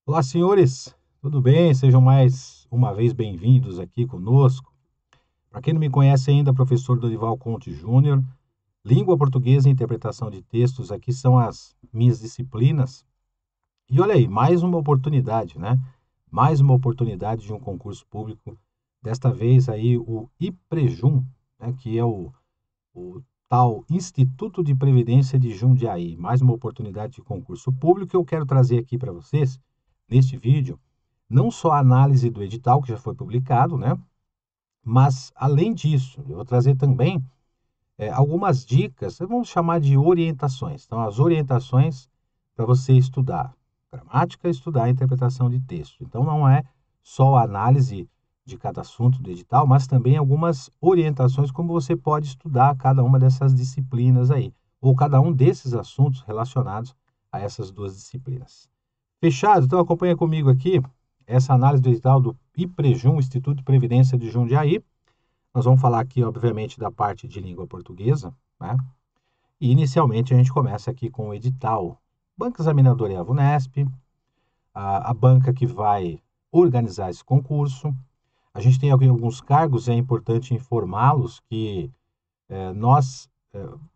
Olá, senhores, tudo bem? Sejam mais uma vez bem-vindos aqui conosco. Para quem não me conhece ainda, professor Dorival Conte Júnior, língua portuguesa e interpretação de textos, aqui são as minhas disciplinas. E olha aí, mais uma oportunidade, né? Mais uma oportunidade de um concurso público, desta vez aí o IPREJUM, né? Que é o tal Instituto de Previdência de Jundiaí. Mais uma oportunidade de concurso público que eu quero trazer aqui para vocês, neste vídeo, não só a análise do edital que já foi publicado, né? Mas, além disso, eu vou trazer também algumas dicas, vamos chamar de orientações. Então, as orientações para você estudar gramática, estudar a interpretação de texto. Então, não é só a análise de cada assunto do edital, mas também algumas orientações como você pode estudar cada uma dessas disciplinas aí, ou cada um desses assuntos relacionados a essas duas disciplinas. Fechado? Então, acompanha comigo aqui essa análise do edital do IPREJUM, Instituto de Previdência de Jundiaí. Nós vamos falar aqui, obviamente, da parte de língua portuguesa, né? E inicialmente a gente começa aqui com o edital. Banca Examinadora é a VUNESP, a banca que vai organizar esse concurso. A gente tem aqui alguns cargos, é importante informá-los que nós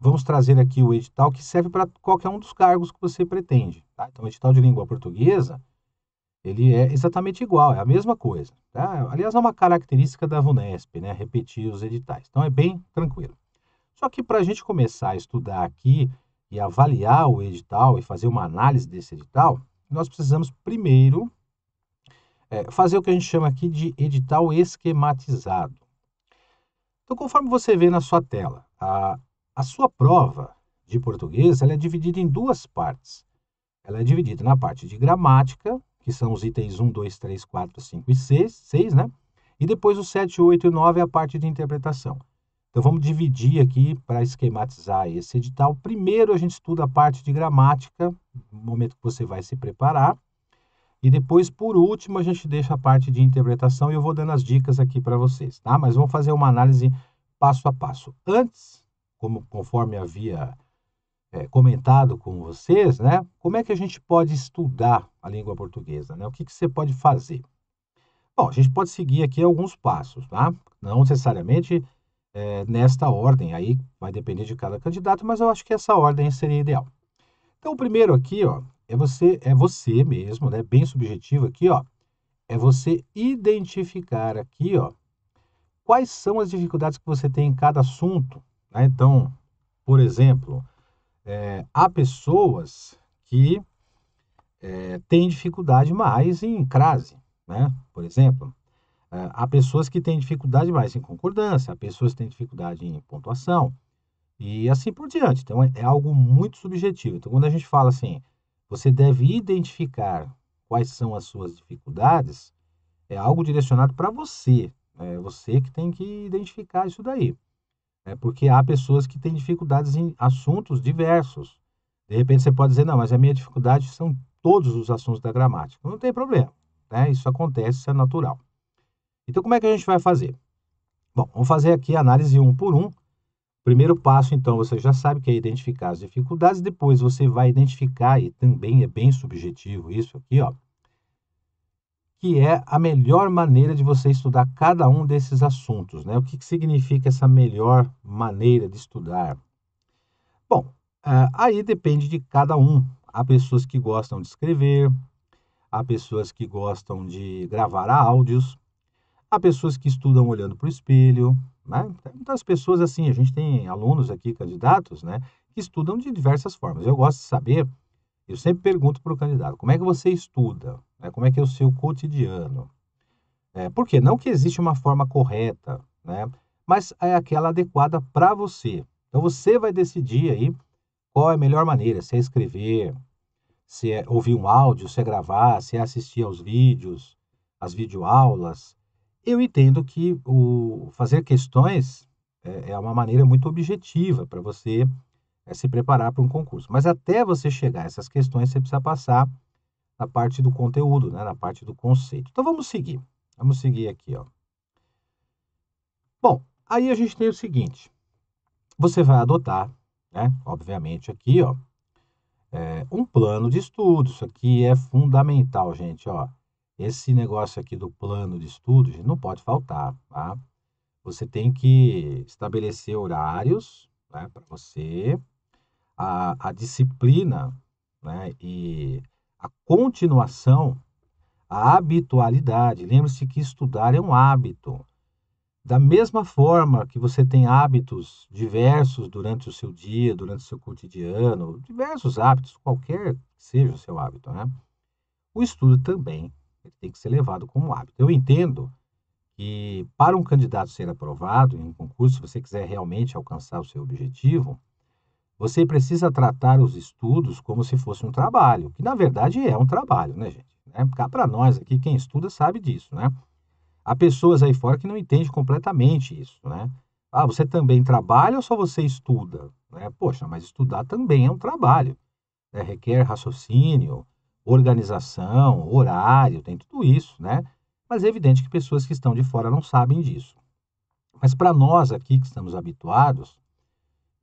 vamos trazer aqui o edital que serve para qualquer um dos cargos que você pretende. Tá? Então, o edital de língua portuguesa, ele é exatamente igual, é a mesma coisa. Tá? Aliás, é uma característica da VUNESP, né? Repetir os editais. Então, é bem tranquilo. Só que para a gente começar a estudar aqui e avaliar o edital e fazer uma análise desse edital, nós precisamos primeiro fazer o que a gente chama aqui de edital esquematizado. Então, conforme você vê na sua tela, a sua prova de português ela é dividida em duas partes. Ela é dividida na parte de gramática, que são os itens 1, 2, 3, 4, 5 e 6, né? E depois o 7, 8 e 9 é a parte de interpretação. Então vamos dividir aqui para esquematizar esse edital. Primeiro a gente estuda a parte de gramática, no momento que você vai se preparar. E depois, por último, a gente deixa a parte de interpretação e eu vou dando as dicas aqui para vocês, tá? Mas vamos fazer uma análise passo a passo. Antes, conforme havia comentado com vocês, né? Como é que a gente pode estudar a língua portuguesa, né? O que você pode fazer? Bom, a gente pode seguir aqui alguns passos, tá? Não necessariamente nesta ordem, aí vai depender de cada candidato, mas eu acho que essa ordem seria ideal. Então, o primeiro aqui, ó, é você mesmo, né? Bem subjetivo aqui, ó, é você identificar aqui, ó, quais são as dificuldades que você tem em cada assunto, né? Então, por exemplo, há pessoas que têm dificuldade mais em crase, né? Por exemplo, há pessoas que têm dificuldade mais em concordância, há pessoas que têm dificuldade em pontuação, e assim por diante. Então, é algo muito subjetivo. Então, quando a gente fala assim, você deve identificar quais são as suas dificuldades, é algo direcionado para você. É você que tem que identificar isso daí. Porque há pessoas que têm dificuldades em assuntos diversos. De repente, você pode dizer, não, mas a minha dificuldade são todos os assuntos da gramática. Não tem problema. Né? Isso acontece, isso é natural. Então, como é que a gente vai fazer? Bom, vamos fazer aqui a análise um por um. Primeiro passo, então, você já sabe que é identificar as dificuldades, depois você vai identificar, e também é bem subjetivo isso aqui, ó, que é a melhor maneira de você estudar cada um desses assuntos, né? O que significa essa melhor maneira de estudar? Bom, aí depende de cada um. Há pessoas que gostam de escrever, há pessoas que gostam de gravar áudios, há pessoas que estudam olhando para o espelho, né? Então, as pessoas, assim, a gente tem alunos aqui, candidatos, né, que estudam de diversas formas. Eu gosto de saber, eu sempre pergunto para o candidato, como é que você estuda? Né? Como é que é o seu cotidiano? Por quê? Não que existe uma forma correta, né? Mas é aquela adequada para você. Então, você vai decidir aí qual é a melhor maneira, se é escrever, se é ouvir um áudio, se é gravar, se é assistir aos vídeos, às videoaulas. Eu entendo que o fazer questões é uma maneira muito objetiva para você se preparar para um concurso. Mas até você chegar a essas questões, você precisa passar na parte do conteúdo, né, na parte do conceito. Então vamos seguir. Vamos seguir aqui, ó. Bom, aí a gente tem o seguinte: você vai adotar, né, obviamente aqui, ó, Um plano de estudo. Isso aqui é fundamental, gente, ó. Esse negócio aqui do plano de estudo, gente, não pode faltar, tá? Você tem que estabelecer horários, né, para você, a disciplina, né, e a continuação, a habitualidade. Lembre-se que estudar é um hábito. Da mesma forma que você tem hábitos diversos durante o seu dia, durante o seu cotidiano, diversos hábitos, qualquer que seja o seu hábito, né? O estudo também ele tem que ser levado como hábito. Eu entendo que para um candidato ser aprovado em um concurso, se você quiser realmente alcançar o seu objetivo, você precisa tratar os estudos como se fosse um trabalho, que na verdade é um trabalho, né, gente? Cá para nós aqui, quem estuda sabe disso, né? Há pessoas aí fora que não entendem completamente isso, né? Ah, você também trabalha ou só você estuda? Né? Poxa, mas estudar também é um trabalho, né? Requer raciocínio, organização, horário, tem tudo isso, né? Mas é evidente que pessoas que estão de fora não sabem disso. Mas para nós aqui que estamos habituados,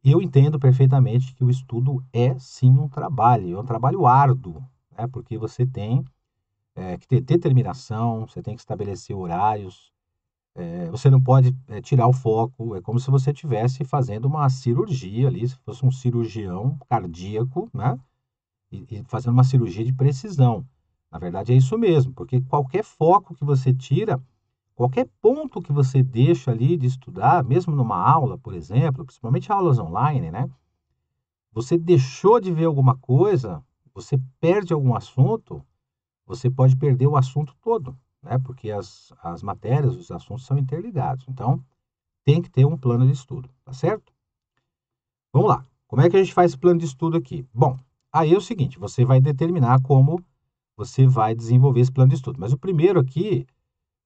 eu entendo perfeitamente que o estudo é sim um trabalho árduo, né? Porque você tem que ter determinação, você tem que estabelecer horários, você não pode, tirar o foco, é como se você estivesse fazendo uma cirurgia ali, se fosse um cirurgião cardíaco, né, e fazendo uma cirurgia de precisão. Na verdade é isso mesmo, porque qualquer foco que você tira, qualquer ponto que você deixa ali de estudar, mesmo numa aula, por exemplo, principalmente aulas online, né, você deixou de ver alguma coisa, você perde algum assunto, você pode perder o assunto todo, né, porque as matérias, os assuntos são interligados. Então tem que ter um plano de estudo, tá certo? Vamos lá. Como é que a gente faz esse plano de estudo aqui? Bom, aí é o seguinte, você vai determinar como você vai desenvolver esse plano de estudo. Mas o primeiro aqui,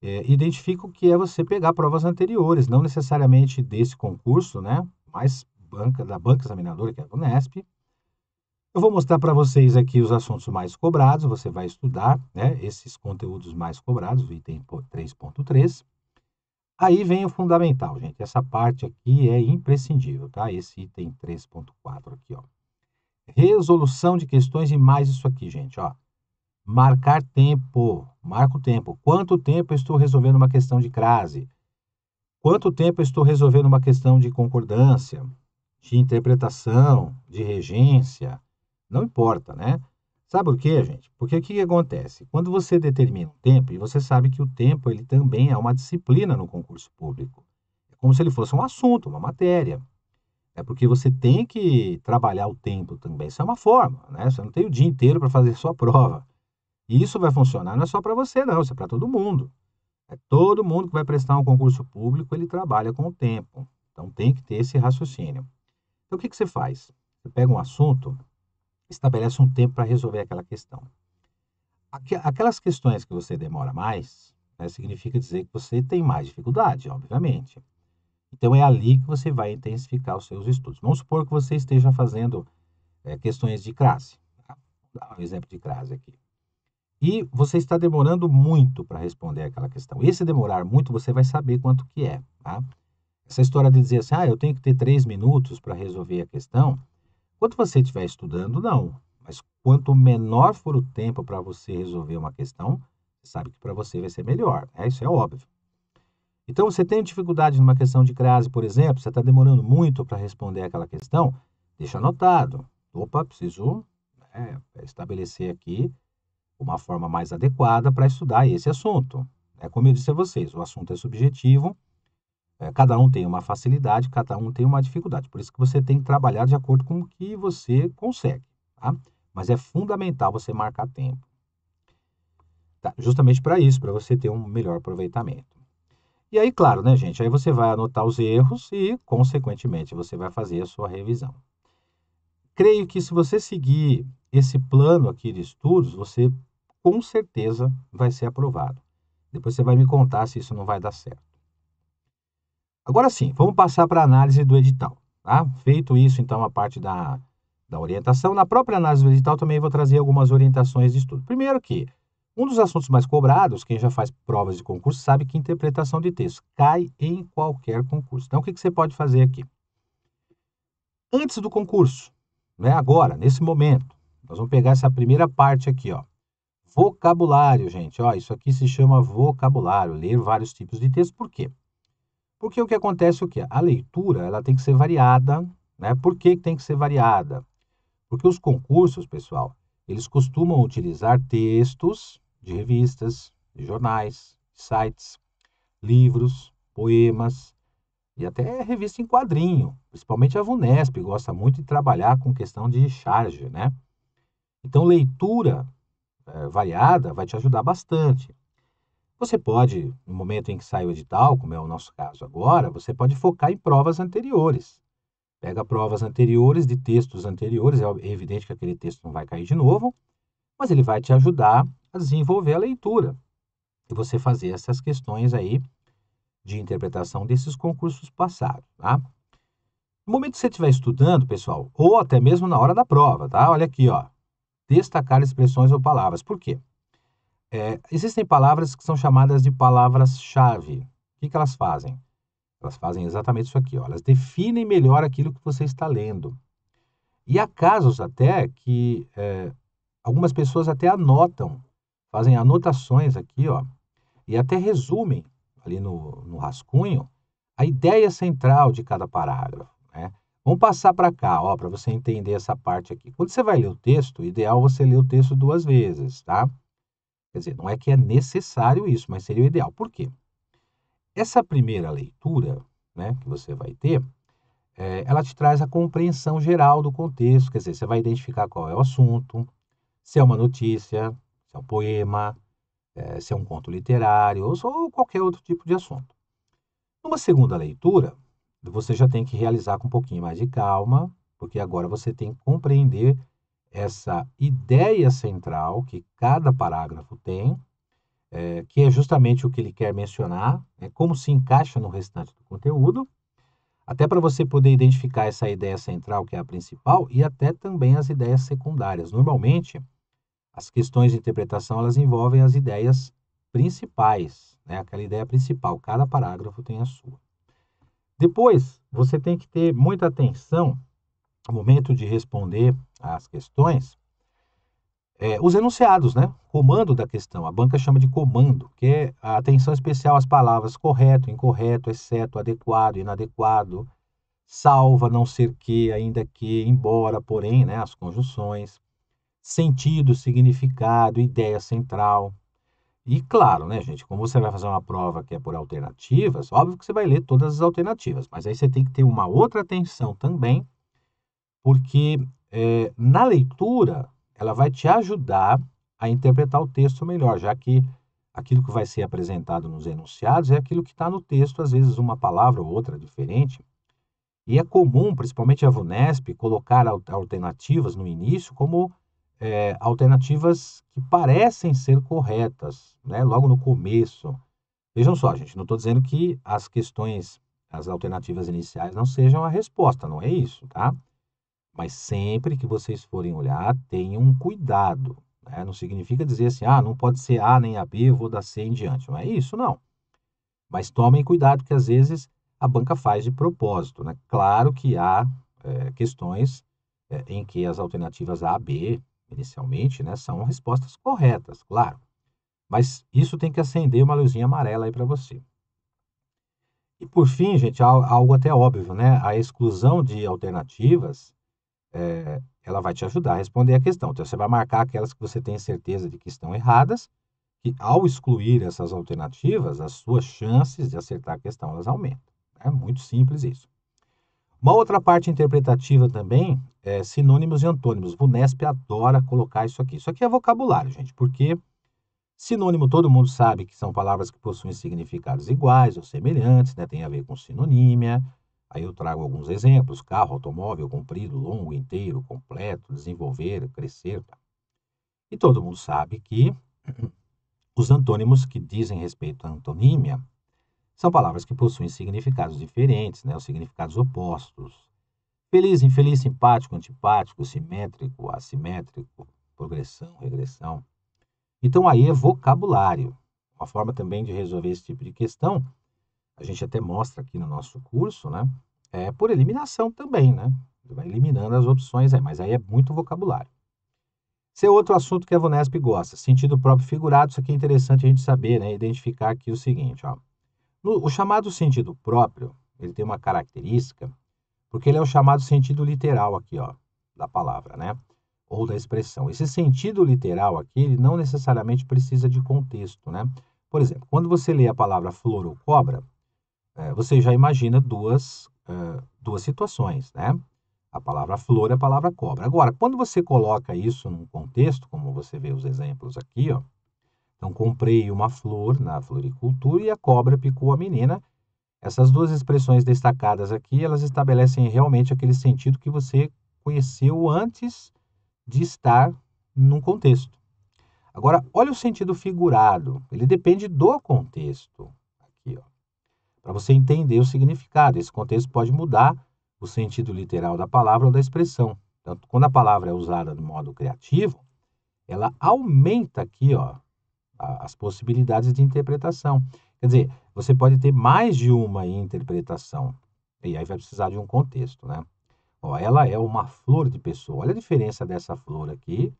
identifica o que é você pegar provas anteriores, não necessariamente desse concurso, né? Mas da banca examinadora, que é a Unesp. Eu vou mostrar para vocês aqui os assuntos mais cobrados, você vai estudar, né, esses conteúdos mais cobrados, o item 3.3. Aí vem o fundamental, gente. Essa parte aqui é imprescindível, tá? Esse item 3.4 aqui, ó. Resolução de questões e mais isso aqui, gente, ó. Marcar tempo. Marca o tempo. Quanto tempo eu estou resolvendo uma questão de crase? Quanto tempo eu estou resolvendo uma questão de concordância, de interpretação, de regência? Não importa, né? Sabe por quê, gente? Porque o que que acontece? Quando você determina um tempo, e você sabe que o tempo ele também é uma disciplina no concurso público. É como se ele fosse um assunto, uma matéria. É porque você tem que trabalhar o tempo também. Isso é uma forma, né? Você não tem o dia inteiro para fazer sua prova. E isso vai funcionar não é só para você, não. Isso é para todo mundo. É todo mundo que vai prestar um concurso público, ele trabalha com o tempo. Então tem que ter esse raciocínio. Então o que que você faz? Você pega um assunto, estabelece um tempo para resolver aquela questão. Aquelas questões que você demora mais, né, significa dizer que você tem mais dificuldade, obviamente. Então é ali que você vai intensificar os seus estudos. Vamos supor que você esteja fazendo questões de crase. Tá? Vou dar um exemplo de crase aqui. E você está demorando muito para responder aquela questão. Esse demorar muito, você vai saber quanto que é. Tá? Essa história de dizer assim, eu tenho que ter 3 minutos para resolver a questão, quando você estiver estudando, não. Mas quanto menor for o tempo para você resolver uma questão, você sabe que para você vai ser melhor, né? Isso é óbvio. Então, você tem dificuldade numa questão de crase, por exemplo, você está demorando muito para responder aquela questão, deixa anotado. Opa, preciso estabelecer aqui uma forma mais adequada para estudar esse assunto. Como eu disse a vocês, o assunto é subjetivo, cada um tem uma facilidade, cada um tem uma dificuldade. Por isso que você tem que trabalhar de acordo com o que você consegue, tá? Mas é fundamental você marcar tempo. Tá? Justamente para isso, para você ter um melhor aproveitamento. E aí, claro, né, gente? Aí você vai anotar os erros e, consequentemente, você vai fazer a sua revisão. Creio que se você seguir esse plano aqui de estudos, você com certeza vai ser aprovado. Depois você vai me contar se isso não vai dar certo. Agora sim, vamos passar para a análise do edital. Tá? Feito isso, então, a parte da orientação. Na própria análise do edital também vou trazer algumas orientações de estudo. Primeiro que, um dos assuntos mais cobrados, quem já faz provas de concurso sabe que interpretação de texto cai em qualquer concurso. Então, o que você pode fazer aqui? Antes do concurso, né, agora, nesse momento, Nós vamos pegar essa primeira parte aqui, ó. Vocabulário, gente. Ó, isso aqui se chama vocabulário, ler vários tipos de texto. Por quê? Porque o que acontece é o quê? A leitura, ela tem que ser variada, né? Por que tem que ser variada? Porque os concursos, pessoal, eles costumam utilizar textos de revistas, de jornais, sites, livros, poemas e até revista em quadrinho. Principalmente a VUNESP gosta muito de trabalhar com questão de charge, né? Então, leitura variada vai te ajudar bastante. Você pode, no momento em que sai o edital, como é o nosso caso agora, você pode focar em provas anteriores. Pega provas anteriores de textos anteriores, é evidente que aquele texto não vai cair de novo, mas ele vai te ajudar a desenvolver a leitura e você fazer essas questões aí de interpretação desses concursos passados, tá? No momento que você estiver estudando, pessoal, ou até mesmo na hora da prova, tá? Olha aqui, ó. Destacar expressões ou palavras. Por quê? Existem palavras que são chamadas de palavras-chave. O que elas fazem? Elas fazem exatamente isso aqui, ó. Elas definem melhor aquilo que você está lendo. E há casos até que algumas pessoas até anotam, fazem anotações aqui, ó, e até resumem ali no rascunho a ideia central de cada parágrafo, né? Vamos passar para cá, ó, para você entender essa parte aqui. Quando você vai ler o texto, o ideal é você ler o texto 2 vezes, tá? Quer dizer, não é que é necessário isso, mas seria o ideal. Por quê? Essa primeira leitura, né, que você vai ter, ela te traz a compreensão geral do contexto, quer dizer, você vai identificar qual é o assunto, se é uma notícia, se é um poema, se é um conto literário ou qualquer outro tipo de assunto. Numa segunda leitura, você já tem que realizar com um pouquinho mais de calma, porque agora você tem que compreender essa ideia central que cada parágrafo tem, que é justamente o que ele quer mencionar, como se encaixa no restante do conteúdo, até para você poder identificar essa ideia central, que é a principal, e até também as ideias secundárias. Normalmente, as questões de interpretação, elas envolvem as ideias principais, né? Aquela ideia principal, cada parágrafo tem a sua. Depois, você tem que ter muita atenção no momento de responder às questões, os enunciados, né? Comando da questão, a banca chama de comando, que é a atenção especial às palavras correto, incorreto, exceto, adequado, inadequado, salvo, a não ser que, ainda que, embora, porém, né? As conjunções, sentido, significado, ideia central. E claro, né, gente, como você vai fazer uma prova que é por alternativas, óbvio que você vai ler todas as alternativas, mas aí você tem que ter uma outra atenção também, porque na leitura ela vai te ajudar a interpretar o texto melhor, já que aquilo que vai ser apresentado nos enunciados é aquilo que está no texto, às vezes uma palavra ou outra diferente. E é comum, principalmente a VUNESP, colocar alternativas no início como alternativas que parecem ser corretas, né, logo no começo. Vejam só, gente, não estou dizendo que as questões, as alternativas iniciais não sejam a resposta, não é isso, tá? Mas sempre que vocês forem olhar, tenham um cuidado, né? Não significa dizer assim, não pode ser A nem a B, eu vou dar C em diante. Não é isso, não. Mas tomem cuidado que às vezes a banca faz de propósito, né? Claro que há questões em que as alternativas A, B, inicialmente, né, são respostas corretas, claro. Mas isso tem que acender uma luzinha amarela aí para você. E por fim, gente, algo até óbvio, né? A exclusão de alternativas, ela vai te ajudar a responder a questão. Então, você vai marcar aquelas que você tem certeza de que estão erradas, que ao excluir essas alternativas, as suas chances de acertar a questão, elas aumentam. É muito simples isso. Uma outra parte interpretativa também é sinônimos e antônimos. VUNESP adora colocar isso aqui. Isso aqui é vocabulário, gente, porque sinônimo todo mundo sabe que são palavras que possuem significados iguais ou semelhantes, né? Tem a ver com sinonímia. Aí eu trago alguns exemplos: carro, automóvel, comprido, longo, inteiro, completo, desenvolver, crescer. Tá? E todo mundo sabe que os antônimos que dizem respeito à antonímia são palavras que possuem significados diferentes, né? Os significados opostos. Feliz, infeliz, simpático, antipático, simétrico, assimétrico, progressão, regressão. Então aí é vocabulário. Uma forma também de resolver esse tipo de questão, a gente até mostra aqui no nosso curso, né? É por eliminação também, né? Você vai eliminando as opções aí, mas aí é muito vocabulário. Esse é outro assunto que a VUNESP gosta, sentido próprio figurado. Isso aqui é interessante a gente saber, né? Identificar aqui o seguinte, ó. O chamado sentido próprio, ele tem uma característica, porque ele é o chamado sentido literal aqui, ó, da palavra, né? Ou da expressão. Esse sentido literal aqui, ele não necessariamente precisa de contexto, né? Por exemplo, quando você lê a palavra flor ou cobra, você já imagina duas situações, né? A palavra flor e a palavra cobra. Agora, quando você coloca isso num contexto, como você vê os exemplos aqui, ó. Então, comprei uma flor na floricultura e a cobra picou a menina. Essas duas expressões destacadas aqui, elas estabelecem realmente aquele sentido que você conheceu antes de estar num contexto. Agora, olha o sentido figurado. Ele depende do contexto. Aqui, ó, para você entender o significado. Esse contexto pode mudar o sentido literal da palavra ou da expressão. Então, quando a palavra é usada de modo criativo, ela aumenta aqui, ó, as possibilidades de interpretação. Quer dizer, você pode ter mais de uma interpretação. E aí vai precisar de um contexto, né? Ó, ela é uma flor de pessoa. Olha a diferença dessa flor aqui,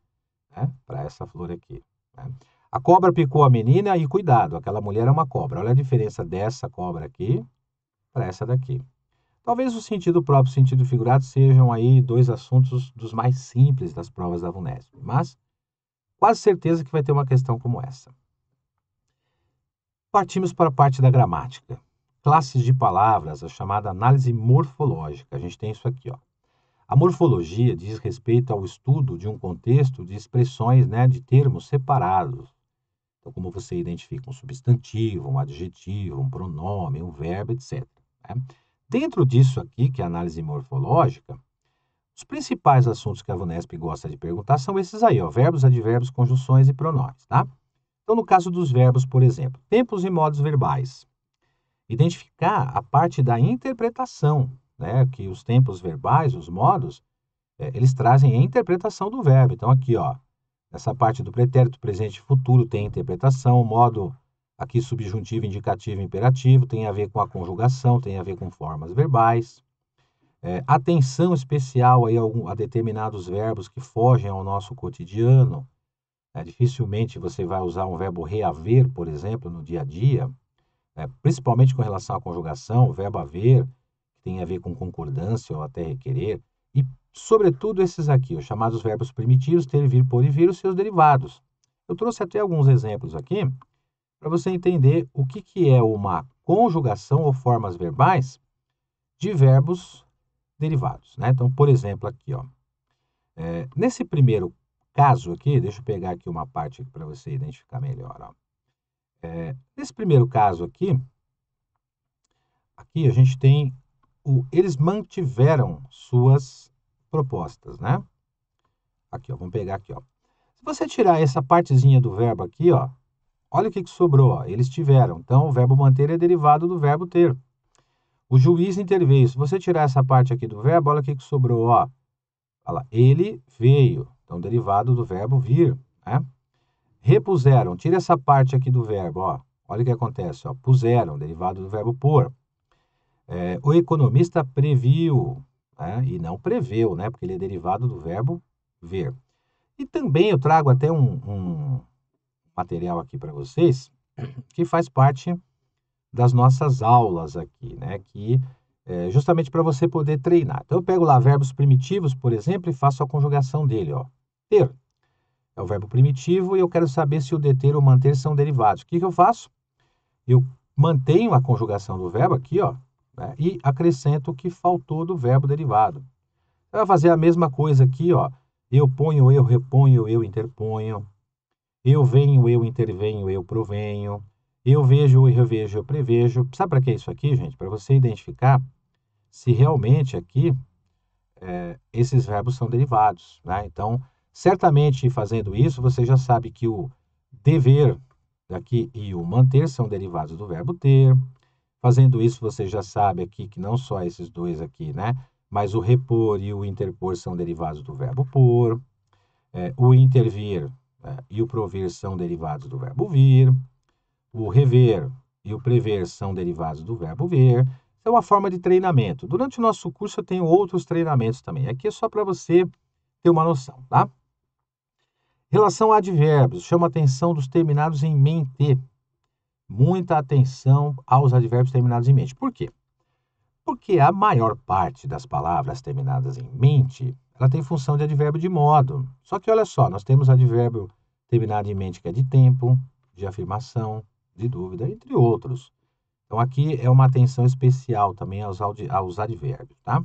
né, para essa flor aqui, né? A cobra picou a menina e cuidado, aquela mulher é uma cobra. Olha a diferença dessa cobra aqui para essa daqui. Talvez o sentido próprio e o sentido figurado sejam aí dois assuntos dos mais simples das provas da VUNESP, mas quase certeza que vai ter uma questão como essa. Partimos para a parte da gramática. Classes de palavras, a chamada análise morfológica. A gente tem isso aqui, ó. A morfologia diz respeito ao estudo de um contexto de expressões, né, de termos separados. Então, como você identifica um substantivo, um adjetivo, um pronome, um verbo, etc, né? Dentro disso aqui, que é a análise morfológica, os principais assuntos que a VUNESP gosta de perguntar são esses aí, ó, verbos, advérbios, conjunções e pronomes, tá? Então, no caso dos verbos, por exemplo, tempos e modos verbais. Identificar a parte da interpretação, né? Que os tempos verbais, os modos, eles trazem a interpretação do verbo. Então, aqui, ó, essa parte do pretérito, presente e futuro tem interpretação, o modo aqui subjuntivo, indicativo e imperativo tem a ver com a conjugação, tem a ver com formas verbais. Atenção especial aí a determinados verbos que fogem ao nosso cotidiano. Dificilmente você vai usar um verbo reaver, por exemplo, no dia a dia, principalmente com relação à conjugação, o verbo haver, que tem a ver com concordância ou até requerer, e, sobretudo, esses aqui, os chamados verbos primitivos, ter, vir, por e vir, os seus derivados. Eu trouxe até alguns exemplos aqui para você entender o que é uma conjugação ou formas verbais de verbos derivados, né? Então, por exemplo, aqui, ó, nesse primeiro caso aqui, deixa eu pegar aqui uma parte para você identificar melhor, ó. Nesse primeiro caso aqui a gente tem eles mantiveram suas propostas, né? Aqui, ó, vamos pegar aqui, ó. Se você tirar essa partezinha do verbo aqui, ó, olha o que sobrou, ó. Eles tiveram. Então, o verbo manter é derivado do verbo ter. O juiz interveio. Se você tirar essa parte aqui do verbo, olha o que sobrou, ó. Olha lá, ele veio. Então, derivado do verbo vir, né? Repuseram. Tira essa parte aqui do verbo, ó. Olha o que acontece, ó. Puseram, derivado do verbo pôr. O economista previu, né? E não preveu, né? Porque ele é derivado do verbo ver. E também eu trago até um material aqui para vocês que faz parte das nossas aulas aqui, né? Que é justamente para você poder treinar. Então eu pego lá verbos primitivos, por exemplo, e faço a conjugação dele, ó. Ter é o verbo primitivo e eu quero saber se o deter ou manter são derivados. O que eu faço? Eu mantenho a conjugação do verbo aqui, ó, né, e acrescento o que faltou do verbo derivado. Eu vou fazer a mesma coisa aqui, ó. Eu ponho, eu reponho, eu interponho. Eu venho, eu intervenho, eu provenho. Eu vejo, eu revejo, eu prevejo. Sabe para que é isso aqui, gente? Para você identificar se realmente aqui esses verbos são derivados, né? Então, certamente fazendo isso, você já sabe que o dever aqui e o manter são derivados do verbo ter. Fazendo isso, você já sabe aqui que não só esses dois aqui, né? Mas o repor e o interpor são derivados do verbo pôr. O intervir, e o provir são derivados do verbo vir. O rever e o prever são derivados do verbo ver. É uma forma de treinamento. Durante o nosso curso eu tenho outros treinamentos também. Aqui é só para você ter uma noção, tá? Relação a advérbios, chama a atenção dos terminados em mente. Muita atenção aos advérbios terminados em mente. Por quê? Porque a maior parte das palavras terminadas em mente, ela tem função de advérbio de modo. Só que olha só, nós temos advérbio terminado em mente que é de tempo, de afirmação, de dúvida, entre outros. Então aqui é uma atenção especial também aos advérbios, tá?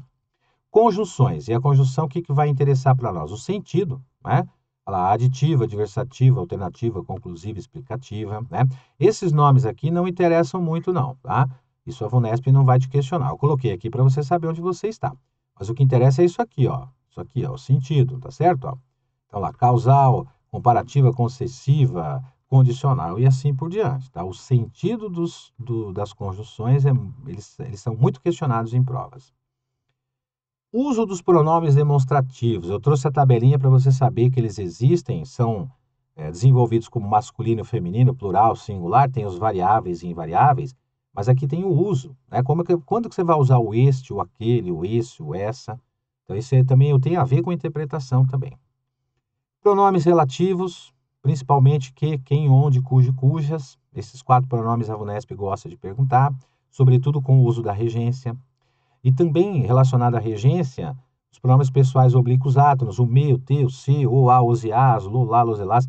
Conjunções. E a conjunção, o que vai interessar para nós? O sentido, né? A aditiva, adversativa, alternativa, conclusiva, explicativa, né? Esses nomes aqui não interessam muito não, tá? Isso a VUNESP não vai te questionar. Eu coloquei aqui para você saber onde você está. Mas o que interessa é isso aqui, ó. Isso aqui, ó, o sentido, tá certo? Ó. Então lá, causal, comparativa, concessiva, condicional e assim por diante, tá? O sentido das conjunções, eles são muito questionados em provas. Uso dos pronomes demonstrativos. Eu trouxe a tabelinha para você saber que eles existem, são desenvolvidos como masculino, feminino, plural, singular, tem os variáveis e invariáveis, mas aqui tem o uso, né? Quando que você vai usar o este, o aquele, o esse, o essa? Então isso aí também tem a ver com interpretação também. Pronomes relativos, principalmente que, quem, onde, cujo, cujas. Esses 4 pronomes a VUNESP gosta de perguntar, sobretudo com o uso da regência. E também relacionado à regência, os pronomes pessoais oblíquos átonos, o me, o te, o se, o a, os e as, lo, lá, los, elas.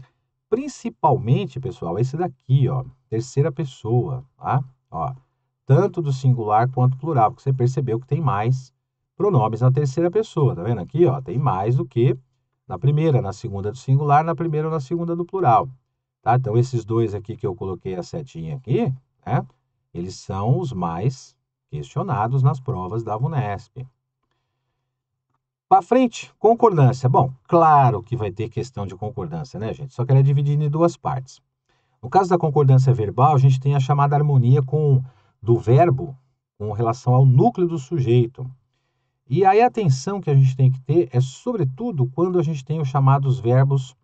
Principalmente, pessoal, esse daqui, ó, terceira pessoa, tá? Ó, tanto do singular quanto do plural, porque você percebeu que tem mais pronomes na terceira pessoa, tá vendo aqui, ó? Tem mais do que na primeira, na segunda do singular, na primeira ou na segunda do plural, tá? Então, esses dois aqui que eu coloquei a setinha aqui, né? Eles são os mais questionados nas provas da VUNESP. Para frente, concordância. Bom, claro que vai ter questão de concordância, né, gente? Só que ela é dividida em 2 partes. No caso da concordância verbal, a gente tem a chamada harmonia do verbo com relação ao núcleo do sujeito. E aí a atenção que a gente tem que ter é, sobretudo, quando a gente tem os chamados verbos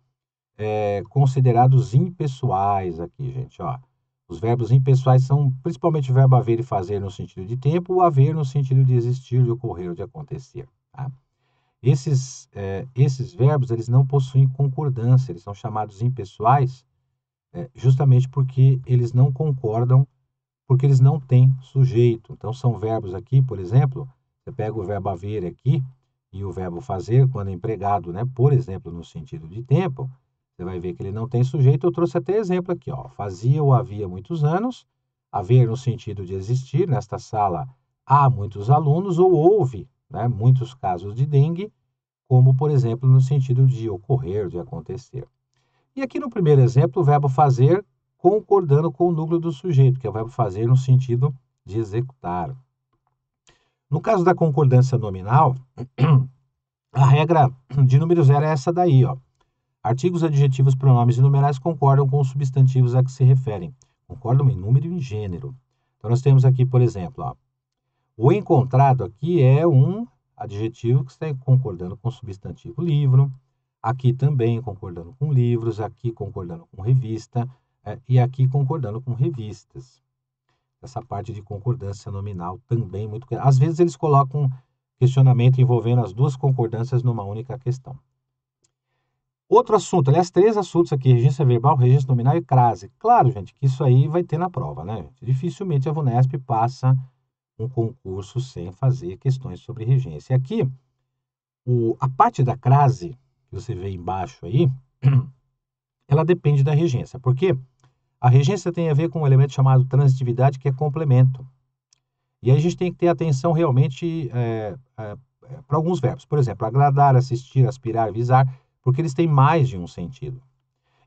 considerados impessoais aqui, gente, ó. Os verbos impessoais são principalmente o verbo haver e fazer no sentido de tempo, o haver no sentido de existir, de ocorrer ou de acontecer. Tá? Esses verbos eles não possuem concordância, eles são chamados impessoais justamente porque eles não concordam, porque eles não têm sujeito. Então são verbos aqui, por exemplo, você pega o verbo haver aqui e o verbo fazer, quando empregado, né, por exemplo, no sentido de tempo, você vai ver que ele não tem sujeito. Eu trouxe até exemplo aqui, ó. Fazia ou havia muitos anos, haver no sentido de existir, nesta sala há muitos alunos, ou houve, né, muitos casos de dengue, como, por exemplo, no sentido de ocorrer, de acontecer. E aqui no primeiro exemplo, o verbo fazer concordando com o núcleo do sujeito, que é o verbo fazer no sentido de executar. No caso da concordância nominal, a regra de número 0 é essa daí, ó. Artigos, adjetivos, pronomes e numerais concordam com os substantivos a que se referem. Concordam em número e em gênero. Então, nós temos aqui, por exemplo, ó, o encontrado aqui é um adjetivo que está concordando com o substantivo livro. Aqui também concordando com livros. Aqui concordando com revista. E aqui concordando com revistas. Essa parte de concordância nominal também muito... Às vezes eles colocam questionamento envolvendo as 2 concordâncias numa única questão. Outro assunto, aliás, 3 assuntos aqui, regência verbal, regência nominal e crase. Claro, gente, que isso aí vai ter na prova, né? Dificilmente a VUNESP passa um concurso sem fazer questões sobre regência. E aqui, a parte da crase, que você vê embaixo aí, ela depende da regência. Por quê? A regência tem a ver com um elemento chamado transitividade, que é complemento. E aí a gente tem que ter atenção realmente para alguns verbos. Por exemplo, agradar, assistir, aspirar, visar, porque eles têm mais de um sentido.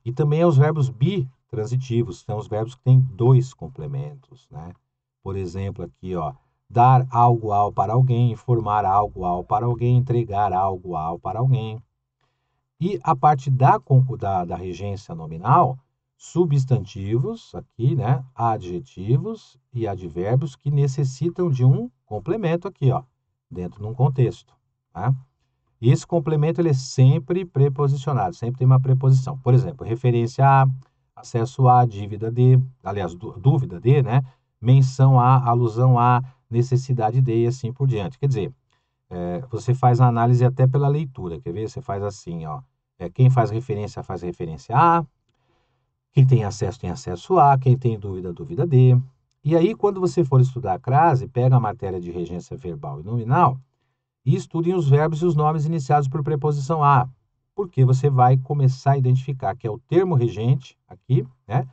E também os verbos bitransitivos, são os verbos que têm 2 complementos, né? Por exemplo, aqui, ó, dar algo ao para alguém, informar algo ao para alguém, entregar algo ao para alguém. E a parte da regência nominal, substantivos, aqui, né? Adjetivos e advérbios que necessitam de um complemento aqui, ó, dentro de um contexto, tá? E esse complemento ele é sempre preposicionado, sempre tem uma preposição. Por exemplo, referência a, acesso a, dívida de, aliás, dúvida de, né? Menção a, alusão a, necessidade de e assim por diante. Quer dizer, você faz a análise até pela leitura, quer ver? Você faz assim, ó. Quem faz referência a. Quem tem acesso a. Quem tem dúvida, dúvida de. E aí, quando você for estudar a crase, pega a matéria de regência verbal e nominal e estudem os verbos e os nomes iniciados por preposição a, porque você vai começar a identificar que é o termo regente aqui, né,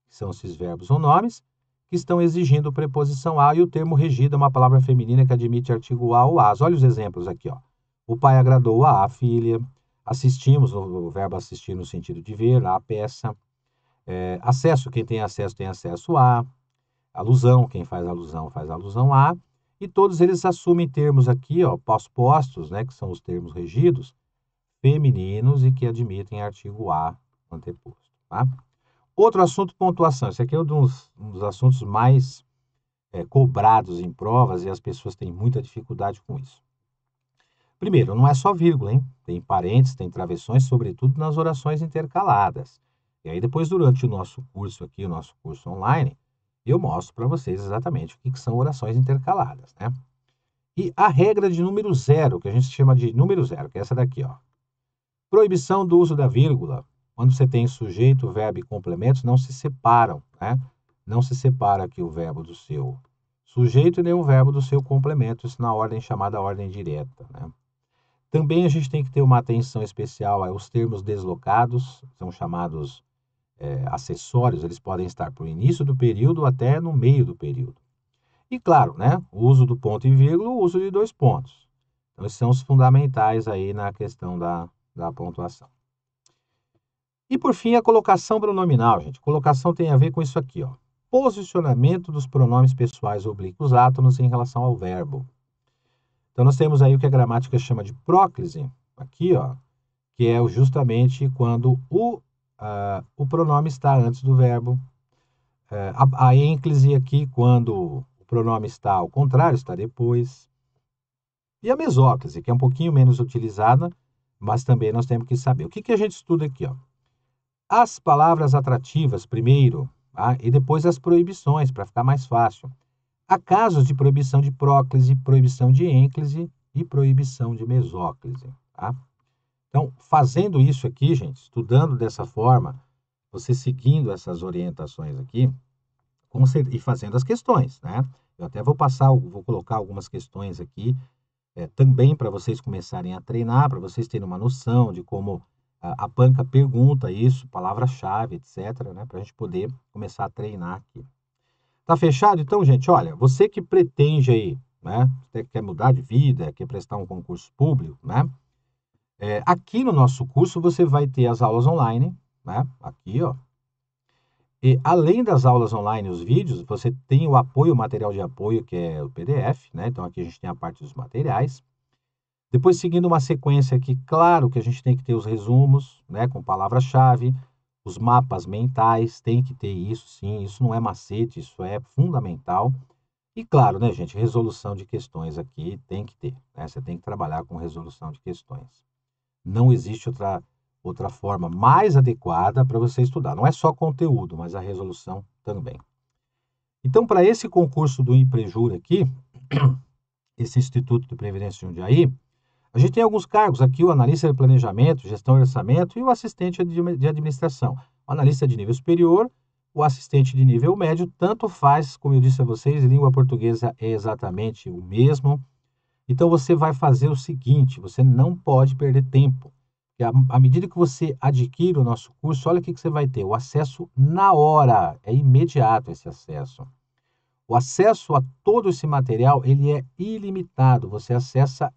que são esses verbos ou nomes, que estão exigindo preposição a, e o termo regido é uma palavra feminina que admite artigo a ou as. Olha os exemplos aqui, ó. O pai agradou a filha, assistimos, o verbo assistir no sentido de ver, a peça. Acesso, quem tem acesso a. Alusão, quem faz alusão a. E todos eles assumem termos aqui, ó, postos, né, que são os termos regidos, femininos e que admitem artigo a anteposto, tá? Outro assunto, pontuação. Esse aqui é um dos assuntos mais cobrados em provas e as pessoas têm muita dificuldade com isso. Primeiro, não é só vírgula, hein? Tem parênteses, tem travessões, sobretudo nas orações intercaladas. E aí depois, durante o nosso curso aqui, o nosso curso online, eu mostro para vocês exatamente o que são orações intercaladas, né? E a regra de número 0, que a gente chama de número 0, que é essa daqui, ó. Proibição do uso da vírgula. Quando você tem sujeito, verbo e complementos, não se separam, né? Não se separa aqui o verbo do seu sujeito e nem o verbo do seu complemento, isso na ordem chamada ordem direta, né? Também a gente tem que ter uma atenção especial aos termos deslocados, são chamados acessórios, eles podem estar para o início do período até no meio do período. E claro, né, o uso do ponto e vírgula, o uso de 2 pontos. Então, esses são os fundamentais aí na questão da pontuação. E por fim, a colocação pronominal, gente. Colocação tem a ver com isso aqui, ó. Posicionamento dos pronomes pessoais oblíquos átonos em relação ao verbo. Então, nós temos aí o que a gramática chama de próclise, aqui, ó, que é justamente quando o pronome está antes do verbo. A ênclise aqui, quando o pronome está ao contrário, está depois. E a mesóclise, que é um pouquinho menos utilizada, mas também nós temos que saber. O que a gente estuda aqui, ó? As palavras atrativas primeiro, tá? E depois as proibições, para ficar mais fácil. Há casos de proibição de próclise, proibição de ênclise e proibição de mesóclise, tá? Então, fazendo isso aqui, gente, estudando dessa forma, você seguindo essas orientações aqui, e fazendo as questões, né? Eu até vou colocar algumas questões aqui, também para vocês começarem a treinar, para vocês terem uma noção de como a banca pergunta isso, palavra-chave, etc., né? Para a gente poder começar a treinar aqui. Tá fechado? Então, gente, olha, você que pretende aí, né? Você quer mudar de vida, quer prestar um concurso público, né? Aqui no nosso curso você vai ter as aulas online, né? Aqui, ó. E além das aulas online e os vídeos, você tem o apoio, o material de apoio, que é o PDF, né? Então aqui a gente tem a parte dos materiais. Depois, seguindo uma sequência aqui, claro que a gente tem que ter os resumos, né? Com palavra-chave, os mapas mentais, tem que ter isso, sim. Isso não é macete, isso é fundamental. E claro, né, gente, resolução de questões aqui tem que ter, né? Você tem que trabalhar com resolução de questões. Não existe outra forma mais adequada para você estudar. Não é só conteúdo, mas a resolução também. Então, para esse concurso do INPREJUR aqui, esse Instituto de Previdência de Jundiaí, a gente tem alguns cargos aqui, o analista de planejamento, gestão e orçamento e o assistente de administração. O analista de nível superior, o assistente de nível médio, tanto faz, como eu disse a vocês, língua portuguesa é exatamente o mesmo. Então, você vai fazer o seguinte, você não pode perder tempo. À medida que você adquire o nosso curso, olha o que você vai ter, o acesso na hora, é imediato esse acesso. O acesso a todo esse material, ele é ilimitado, você acessa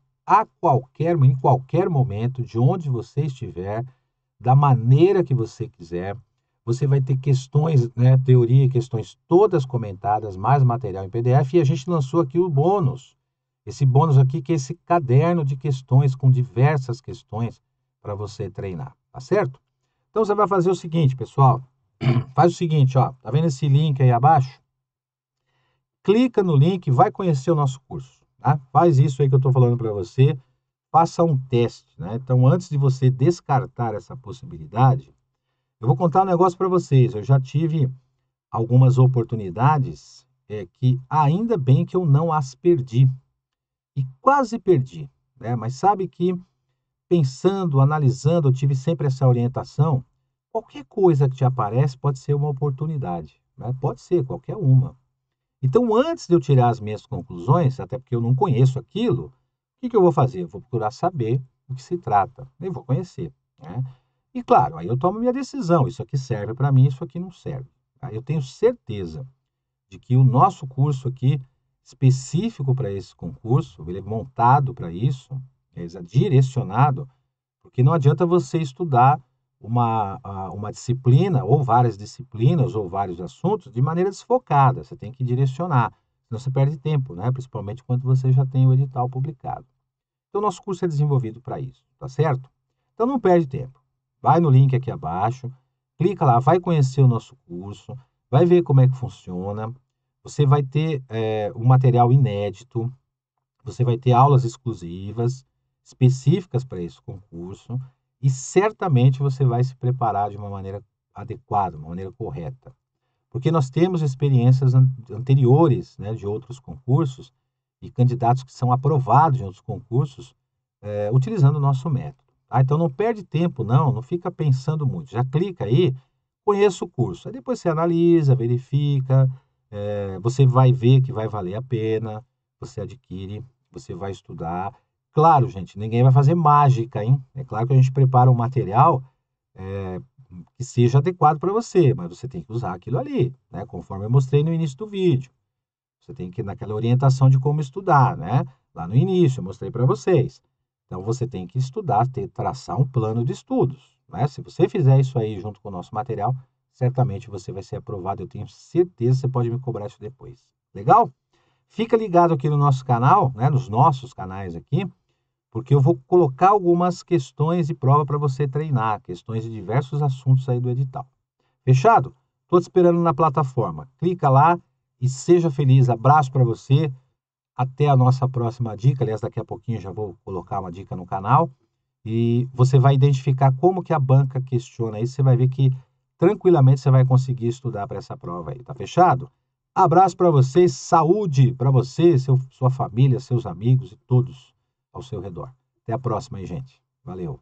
em qualquer momento, de onde você estiver, da maneira que você quiser. Você vai ter questões, né, teoria e questões todas comentadas, mais material em PDF, e a gente lançou aqui o bônus. Esse bônus aqui, que é esse caderno de questões com diversas questões para você treinar, tá certo? Então, você vai fazer o seguinte, pessoal. Faz o seguinte, ó. Tá vendo esse link aí abaixo? Clica no link e vai conhecer o nosso curso, tá? Faz isso aí que eu estou falando para você. Faça um teste, né? Então, antes de você descartar essa possibilidade, eu vou contar um negócio para vocês. Eu já tive algumas oportunidades que ainda bem que eu não as perdi. E quase perdi, né? Mas sabe que pensando, analisando, eu tive sempre essa orientação, qualquer coisa que te aparece pode ser uma oportunidade, né? Pode ser, qualquer uma. Então, antes de eu tirar as minhas conclusões, até porque eu não conheço aquilo, o que que eu vou fazer? Eu vou procurar saber do que se trata, eu vou conhecer, né? E claro, aí eu tomo minha decisão, isso aqui serve para mim, isso aqui não serve. Tá? Eu tenho certeza de que o nosso curso aqui, específico para esse concurso, ele é montado para isso, é direcionado, porque não adianta você estudar uma disciplina, ou várias disciplinas, ou vários assuntos, de maneira desfocada. Você tem que direcionar, senão você perde tempo, né? Principalmente quando você já tem o edital publicado. Então, nosso curso é desenvolvido para isso, tá certo? Então, não perde tempo. Vai no link aqui abaixo, clica lá, vai conhecer o nosso curso, vai ver como é que funciona. Você vai ter um material inédito, você vai ter aulas exclusivas, específicas para esse concurso, e certamente você vai se preparar de uma maneira adequada, uma maneira correta. Porque nós temos experiências anteriores, né, de outros concursos e candidatos que são aprovados em outros concursos utilizando o nosso método. Tá? Então não perde tempo, não fica pensando muito. Já clica aí, conheça o curso. Aí depois você analisa, verifica, você vai ver que vai valer a pena, você adquire, você vai estudar. Claro, gente, ninguém vai fazer mágica, hein? É claro que a gente prepara um material que seja adequado para você, mas você tem que usar aquilo ali, né? Conforme eu mostrei no início do vídeo. Você tem que ir naquela orientação de como estudar, né? Lá no início, eu mostrei para vocês. Então, você tem que estudar, traçar um plano de estudos, né? Se você fizer isso aí junto com o nosso material, certamente você vai ser aprovado. Eu tenho certeza, você pode me cobrar isso depois. Legal? Fica ligado aqui no nosso canal, né? Nos nossos canais aqui, porque eu vou colocar algumas questões de prova para você treinar, questões de diversos assuntos aí do edital. Fechado? Estou te esperando na plataforma. Clica lá e seja feliz. Abraço para você. Até a nossa próxima dica. Aliás, daqui a pouquinho já vou colocar uma dica no canal. E você vai identificar como que a banca questiona isso. Você vai ver que tranquilamente você vai conseguir estudar para essa prova aí. Tá fechado? Abraço para vocês. Saúde para você, sua família, seus amigos e todos ao seu redor. Até a próxima aí, gente. Valeu.